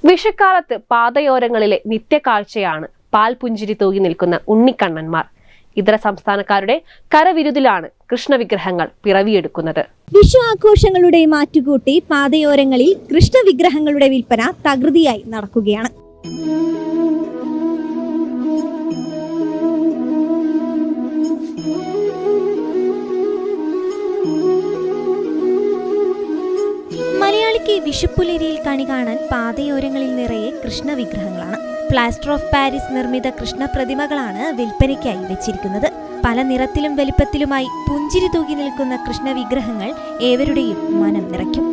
വിഷുക്കാലത്ത് പാതയോരങ്ങളിലെ നിത്യകാഴ്ചയാണ് പാൽ പുഞ്ചിരി തൂകി നിൽക്കുന്ന ഉണ്ണിക്കണ്ണന്മാർ. ഇതര സംസ്ഥാനക്കാരുടെ കരവിരുതിലാണ് കൃഷ്ണവിഗ്രഹങ്ങൾ പിറവിയെടുക്കുന്നത്. വിഷു ആഘോഷങ്ങളുടെ മാറ്റുകൂട്ടി പാതയോരങ്ങളിൽ കൃഷ്ണവിഗ്രഹങ്ങളുടെ വിൽപ്പന തകൃതിയായി നടക്കുകയാണ്. മലയാളിക്ക് വിഷുപ്പുലരിയിൽ കണി കാണാൻ പാതയോരങ്ങളിൽ നിറയെ കൃഷ്ണവിഗ്രഹങ്ങളാണ്. പ്ലാസ്റ്റർ ഓഫ് പാരീസ് നിർമ്മിത കൃഷ്ണ പ്രതിമകളാണ് വിൽപ്പനയ്ക്കായി വെച്ചിരിക്കുന്നത്. പല നിറത്തിലും വലിപ്പത്തിലുമായി പുഞ്ചിരി തൂകി നിൽക്കുന്ന കൃഷ്ണവിഗ്രഹങ്ങൾ ഏവരുടെയും മനം നിറയ്ക്കും.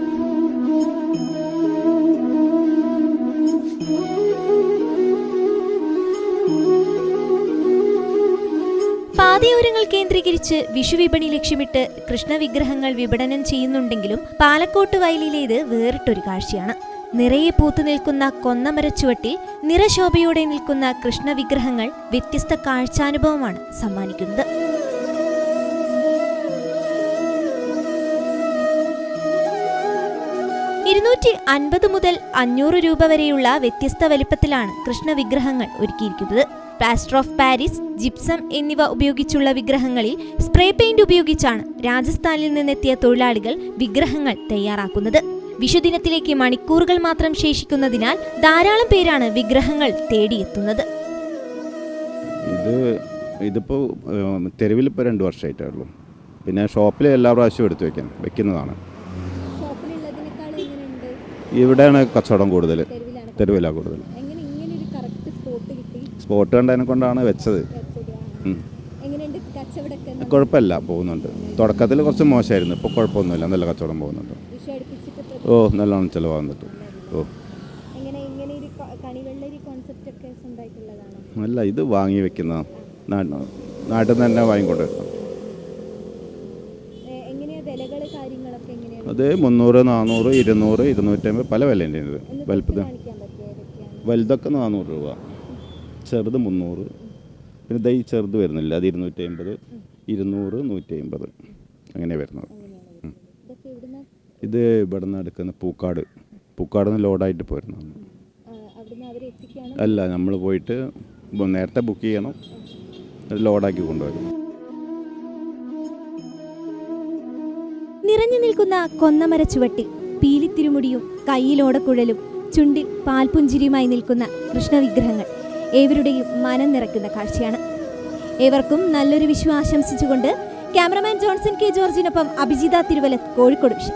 പാതയോരങ്ങൾ കേന്ദ്രീകരിച്ച് വിഷുവിപണി ലക്ഷ്യമിട്ട് കൃഷ്ണവിഗ്രഹങ്ങൾ വിപണനം ചെയ്യുന്നുണ്ടെങ്കിലും പാലക്കോട്ട് വയലിലേത് വേറിട്ടൊരു കാഴ്ചയാണ്. നിറയെ പൂത്തു നിൽക്കുന്ന കൊന്നമരച്ചുവട്ടിൽ നിറശോഭയോടെ നിൽക്കുന്ന കൃഷ്ണവിഗ്രഹങ്ങൾ വ്യത്യസ്ത കാഴ്ചാനുഭവമാണ് സമ്മാനിക്കുന്നത്. $250 മുതൽ $500 രൂപ വരെയുള്ള വ്യത്യസ്ത വലിപ്പത്തിലാണ് കൃഷ്ണവിഗ്രഹങ്ങൾ ഒരുക്കിയിരിക്കുന്നത്. പ്ലാസ്റ്റർ ഓഫ് പാരീസ്, ജിപ്സം എന്നിവ ഉപയോഗിച്ചുള്ള വിഗ്രഹങ്ങളിൽ സ്പ്രേ പെയിന്റ് ഉപയോഗിച്ചാണ് രാജസ്ഥാനിൽ നിന്നെത്തിയ തൊഴിലാളികൾ വിഗ്രഹങ്ങൾ തയ്യാറാക്കുന്നത്. വിഷുദിനത്തിലേക്ക് മണിക്കൂറുകൾ മാത്രം ശേഷിക്കുന്നതിനാൽ ധാരാളം പേരാണ് വിഗ്രഹങ്ങൾ തേടിയെത്തുന്നത്. ഇതിപ്പോൾ തെരുവിൽ ഇപ്പോൾ 2 വർഷമായിട്ടുള്ളൂ. പിന്നെ ഷോപ്പിൽ എല്ലാ പ്രാവശ്യവും എടുത്ത് വെക്കുന്നതാണ്. ഇവിടെയാണ് കച്ചവടം കൂടുതൽ, തെരുവിലാണ് കൂടുതൽ. സ്പോട്ട് കണ്ടതിനെ കൊണ്ടാണ് വെച്ചത്. കുഴപ്പമില്ല, പോകുന്നുണ്ട്. തുടക്കത്തിൽ കുറച്ച് മോശമായിരുന്നു, ഇപ്പോൾ കുഴപ്പമൊന്നുമില്ല, നല്ല കച്ചവടം പോകുന്നുണ്ട്. നല്ലോണം ചിലവാകുന്നുണ്ട്. അല്ല, ഇത് വാങ്ങി വെക്കുന്ന നാട്ടിൽ നിന്ന് തന്നെ വാങ്ങിക്കൊണ്ടിരുന്നു. അത് 300, 400, 200, 250 പല വിലേൻ്റെ ഉണ്ട്. വലുതൊക്കെ 400 രൂപ, ചെറുത് 300. പിന്നെ ഈ ചെറുത് വരുന്നില്ല, അത് 250, 200, 150 അങ്ങനെ വരുന്നത്. ഇത് ഇവിടെ നിന്ന് എടുക്കുന്ന പൂക്കാട് നിന്ന് ലോഡായിട്ട് പോരുന്നതാണ്. അല്ല, നമ്മൾ പോയിട്ട് നേരത്തെ ബുക്ക് ചെയ്യണം, ലോഡാക്കി കൊണ്ടുവരും. നിറഞ്ഞു നിൽക്കുന്ന കൊന്നമരച്ചുവട്ടിൽ പീലിത്തിരുമുടിയും കയ്യിലോടക്കുഴലും ചുണ്ടിൽ പാൽപുഞ്ചിരിയുമായി നിൽക്കുന്ന കൃഷ്ണവിഗ്രഹങ്ങൾ ഏവരുടെയും മനം നിറയ്ക്കുന്ന കാഴ്ചയാണ്. ഏവർക്കും നല്ലൊരു വിഷു ആശംസിച്ചുകൊണ്ട് ക്യാമറമാൻ ജോൺസൺ കെ ജോർജിനൊപ്പം അഭിജിത തിരുവല്ലത്ത്, കോഴിക്കോട് വിഷൻ.